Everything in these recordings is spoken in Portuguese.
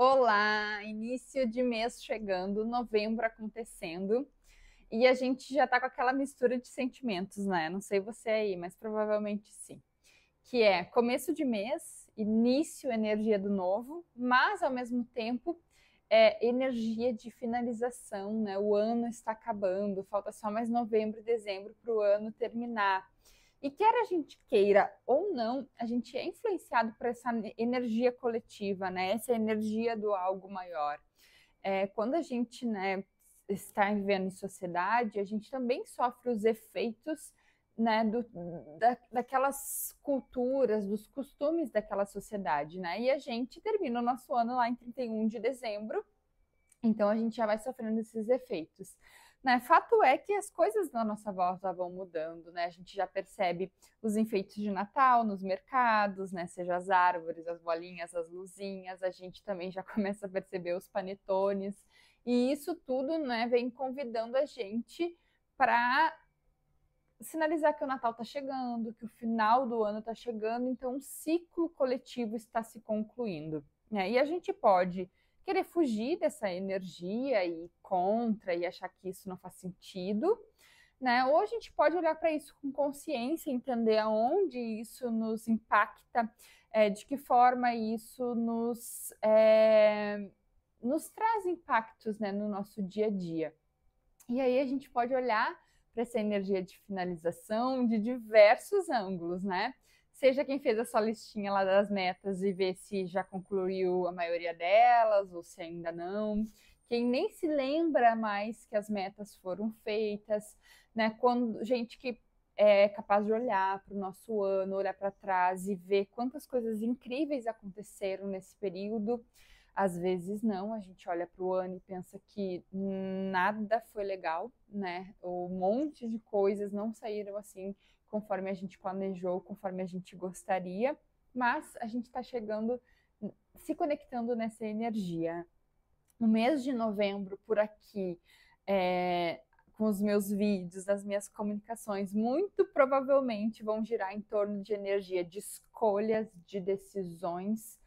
Olá, início de mês chegando, novembro acontecendo e a gente já tá com aquela mistura de sentimentos, né? Não sei você aí, mas provavelmente sim. Que é começo de mês, início, energia do novo, mas ao mesmo tempo energia de finalização, né? O ano está acabando, falta só mais novembro e dezembro para o ano terminar. E quer a gente queira ou não, a gente é influenciado por essa energia coletiva, né? Essa energia do algo maior. Quando a gente, né, está vivendo em sociedade, a gente também sofre os efeitos, né, daquelas culturas, dos costumes daquela sociedade, né? E a gente termina o nosso ano lá em 31 de dezembro, então a gente já vai sofrendo esses efeitos. Né? Fato é que as coisas na nossa volta vão mudando, né? A gente já percebe os enfeites de Natal nos mercados, né? Seja as árvores, as bolinhas, as luzinhas, a gente também já começa a perceber os panetones. E isso tudo, né, vem convidando a gente para sinalizar que o Natal está chegando, que o final do ano está chegando, então o ciclo coletivo está se concluindo. Né? E a gente pode querer fugir dessa energia e ir contra e achar que isso não faz sentido, né? Ou a gente pode olhar para isso com consciência, entender aonde isso nos impacta, de que forma isso nos traz impactos, né, no nosso dia a dia. E aí a gente pode olhar para essa energia de finalização de diversos ângulos, né? Seja quem fez a sua listinha lá das metas e ver se já concluiu a maioria delas ou se ainda não. Quem nem se lembra mais que as metas foram feitas, né? Quando gente que é capaz de olhar para o nosso ano, olhar para trás e ver quantas coisas incríveis aconteceram nesse período. Às vezes não, a gente olha para o ano e pensa que nada foi legal, né? Um monte de coisas não saíram assim conforme a gente planejou, conforme a gente gostaria, mas a gente está chegando, se conectando nessa energia. No mês de novembro, por aqui, com os meus vídeos, as minhas comunicações, muito provavelmente vão girar em torno de energia de escolhas, de decisões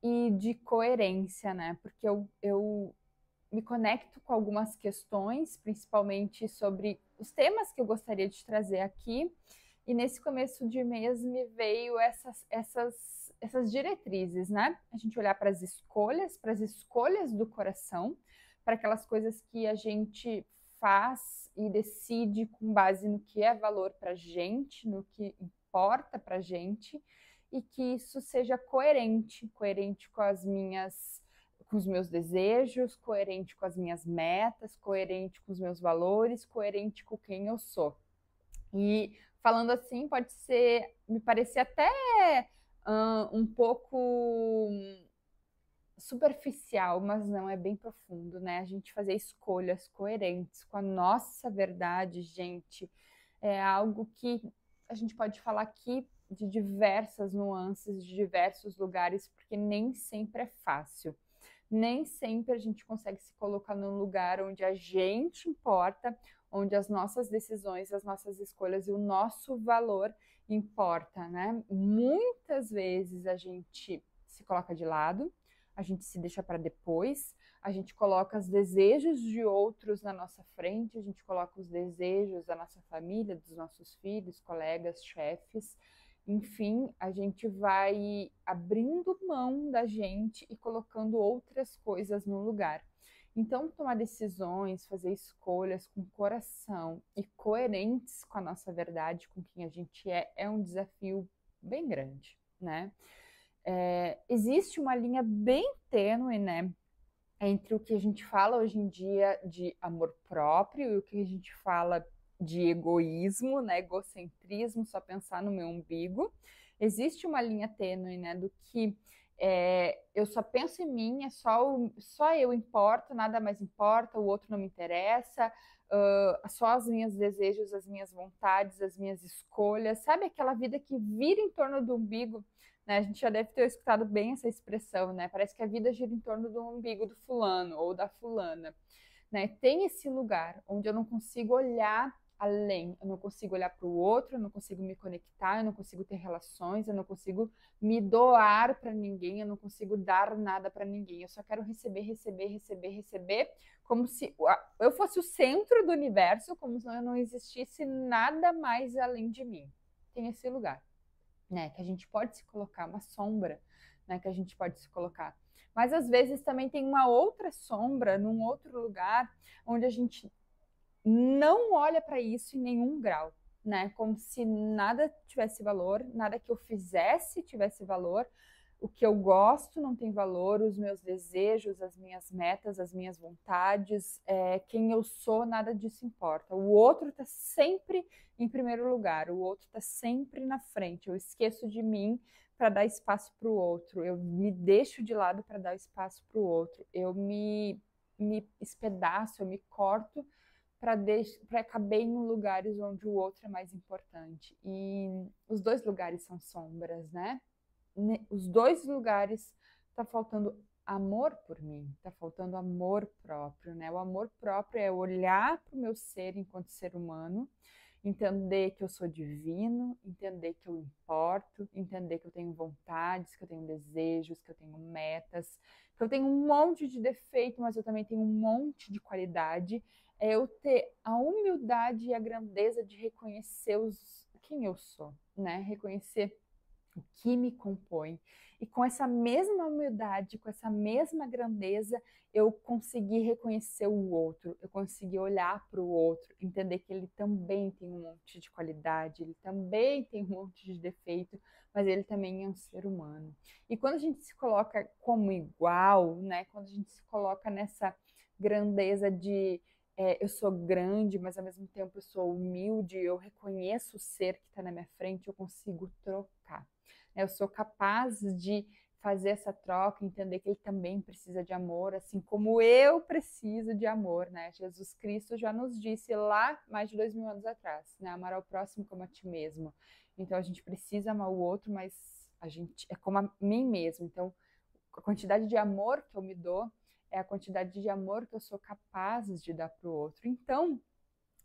e de coerência, né? Porque eu me conecto com algumas questões, principalmente sobre os temas que eu gostaria de trazer aqui. E nesse começo de mês me veio essas diretrizes, né? A gente olhar para as escolhas do coração, para aquelas coisas que a gente faz e decide com base no que é valor para gente, no que importa para gente, e que isso seja coerente, coerente com os meus desejos, coerente com as minhas metas, coerente com os meus valores, coerente com quem eu sou. E falando assim, pode ser, me parecer até um pouco superficial, mas não, é bem profundo, né? A gente fazer escolhas coerentes com a nossa verdade, gente, é algo que a gente pode falar aqui de diversas nuances, de diversos lugares, porque nem sempre é fácil. Nem sempre a gente consegue se colocar num lugar onde a gente importa, onde as nossas decisões, as nossas escolhas e o nosso valor importa, né? Muitas vezes a gente se coloca de lado, a gente se deixa para depois, a gente coloca os desejos de outros na nossa frente, a gente coloca os desejos da nossa família, dos nossos filhos, colegas, chefes, enfim, a gente vai abrindo mão da gente e colocando outras coisas no lugar. Então, tomar decisões, fazer escolhas com coração e coerentes com a nossa verdade, com quem a gente é um desafio bem grande, né? Existe uma linha bem tênue, né, entre o que a gente fala hoje em dia de amor próprio e o que a gente fala de egoísmo, né, egocentrismo, só pensar no meu umbigo. Existe uma linha tênue, né, do que eu só penso em mim, só eu importo, nada mais importa, o outro não me interessa, só os meus desejos, as minhas vontades, as minhas escolhas, sabe aquela vida que vira em torno do umbigo, né? A gente já deve ter escutado bem essa expressão, né? Parece que a vida gira em torno do umbigo do fulano ou da fulana, né? Tem esse lugar onde eu não consigo olhar além, eu não consigo olhar para o outro, eu não consigo me conectar, eu não consigo ter relações, eu não consigo me doar para ninguém, eu não consigo dar nada para ninguém, eu só quero receber, receber, receber, receber, como se eu fosse o centro do universo, como se não existisse nada mais além de mim. Tem esse lugar, né, que a gente pode se colocar, uma sombra, né, que a gente pode se colocar. Mas às vezes também tem uma outra sombra, num outro lugar, onde a gente não olha para isso em nenhum grau, né? Como se nada tivesse valor, nada que eu fizesse tivesse valor, o que eu gosto não tem valor, os meus desejos, as minhas metas, as minhas vontades, quem eu sou, nada disso importa. O outro está sempre em primeiro lugar, o outro está sempre na frente. Eu esqueço de mim para dar espaço para o outro, eu me deixo de lado para dar espaço para o outro, eu me espedaço, eu me corto para caber em lugares onde o outro é mais importante. E os dois lugares são sombras, né? Os dois lugares tá faltando amor por mim, tá faltando amor próprio, né? O amor próprio é olhar para o meu ser enquanto ser humano, entender que eu sou divino, entender que eu importo, entender que eu tenho vontades, que eu tenho desejos, que eu tenho metas, que eu tenho um monte de defeito, mas eu também tenho um monte de qualidade. É eu ter a humildade e a grandeza de reconhecer quem eu sou, né? Reconhecer o que me compõe. E com essa mesma humildade, com essa mesma grandeza, eu consegui reconhecer o outro, eu consegui olhar para o outro, entender que ele também tem um monte de qualidade, ele também tem um monte de defeito, mas ele também é um ser humano. E quando a gente se coloca como igual, né? Quando a gente se coloca nessa grandeza de eu sou grande, mas ao mesmo tempo eu sou humilde, eu reconheço o ser que está na minha frente, eu consigo trocar. Eu sou capaz de fazer essa troca, entender que ele também precisa de amor, assim como eu preciso de amor, né? Jesus Cristo já nos disse lá mais de 2000 anos atrás, né? Amar ao próximo como a ti mesmo. Então a gente precisa amar o outro, mas a gente é como a mim mesmo. Então a quantidade de amor que eu me dou é a quantidade de amor que eu sou capaz de dar para o outro. Então,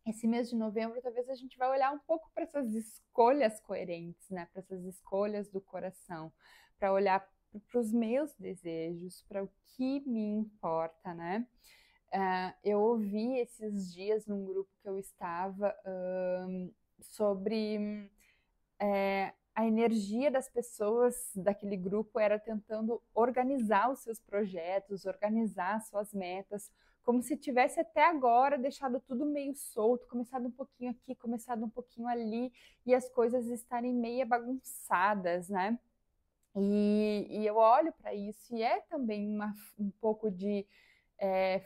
esse mês de novembro, talvez a gente vai olhar um pouco para essas escolhas coerentes, né? Para essas escolhas do coração, para olhar para os meus desejos, para o que me importa, né? Eu ouvi esses dias num grupo que eu estava sobre a energia das pessoas daquele grupo era tentando organizar os seus projetos, organizar suas metas, como se tivesse até agora deixado tudo meio solto, começado um pouquinho aqui, começado um pouquinho ali, e as coisas estarem meio bagunçadas, né? E eu olho para isso e é também um pouco de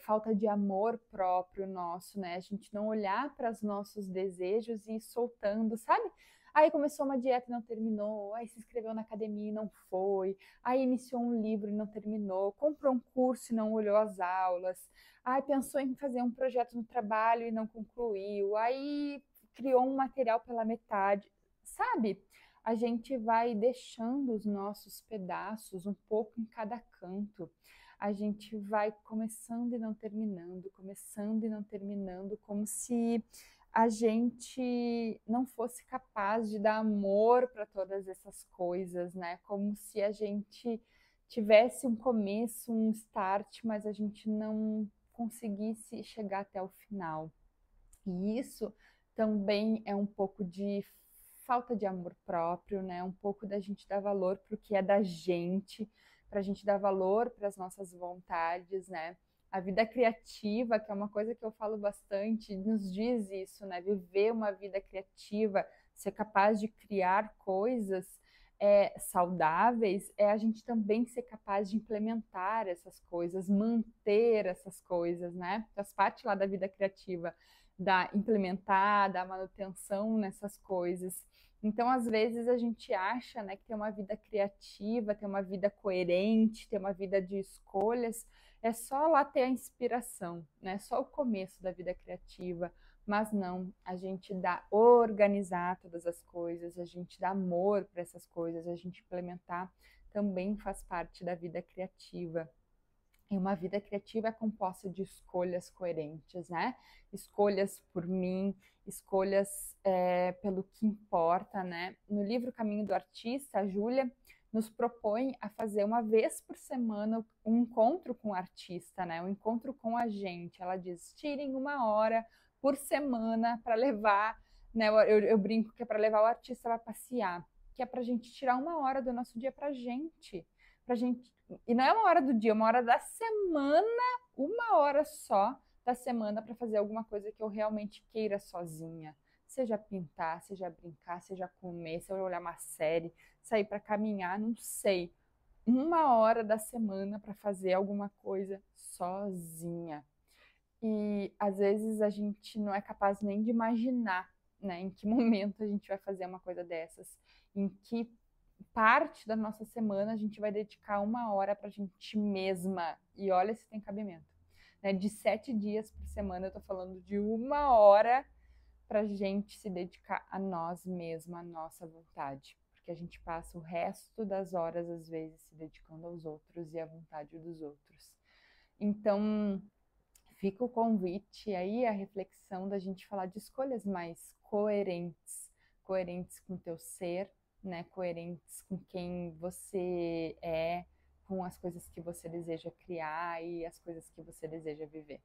falta de amor próprio nosso, né? A gente não olhar para os nossos desejos e ir soltando, sabe? Aí começou uma dieta e não terminou, aí se inscreveu na academia e não foi, aí iniciou um livro e não terminou, comprou um curso e não olhou as aulas, aí pensou em fazer um projeto no trabalho e não concluiu, aí criou um material pela metade, sabe? A gente vai deixando os nossos pedaços um pouco em cada canto. A gente vai começando e não terminando, começando e não terminando, como se a gente não fosse capaz de dar amor para todas essas coisas, né? Como se a gente tivesse um começo, um start, mas a gente não conseguisse chegar até o final. E isso também é um pouco de falta de amor próprio, né? Um pouco da gente dar valor para o que é da gente, para a gente dar valor para as nossas vontades, né? A vida criativa, que é uma coisa que eu falo bastante, nos diz isso, né? Viver uma vida criativa, ser capaz de criar coisas saudáveis, é a gente também ser capaz de implementar essas coisas, manter essas coisas, né? Faz parte lá da vida criativa, da implementar, da manutenção nessas coisas. Então, às vezes, a gente acha, né, que ter uma vida criativa, ter uma vida coerente, ter uma vida de escolhas, é só lá ter a inspiração, né? Só o começo da vida criativa. Mas não, a gente dá organizar todas as coisas, a gente dá amor para essas coisas, a gente implementar também faz parte da vida criativa. E uma vida criativa é composta de escolhas coerentes, né? Escolhas por mim, escolhas pelo que importa, né? No livro Caminho do Artista, a Júlia nos propõe a fazer uma vez por semana um encontro com o artista, né? Um encontro com a gente. Ela diz: tirem 1 hora por semana para levar, né? Eu brinco que é para levar o artista para passear, que é para a gente tirar 1 hora do nosso dia para gente. E não é 1 hora do dia, é 1 hora da semana, 1 hora só da semana para fazer alguma coisa que eu realmente queira sozinha. Seja pintar, seja brincar, seja comer, seja olhar uma série, sair para caminhar, não sei. 1 hora da semana para fazer alguma coisa sozinha. E às vezes a gente não é capaz nem de imaginar, né, em que momento a gente vai fazer uma coisa dessas, em que parte da nossa semana a gente vai dedicar 1 hora para a gente mesma. E olha se tem cabimento. Né? De 7 dias por semana, eu estou falando de 1 hora para a gente se dedicar a nós mesmos, a nossa vontade. Porque a gente passa o resto das horas, às vezes, se dedicando aos outros e à vontade dos outros. Então, fica o convite aí, a reflexão da gente falar de escolhas mais coerentes, coerentes com o teu ser, né? Coerentes com quem você é, com as coisas que você deseja criar e as coisas que você deseja viver.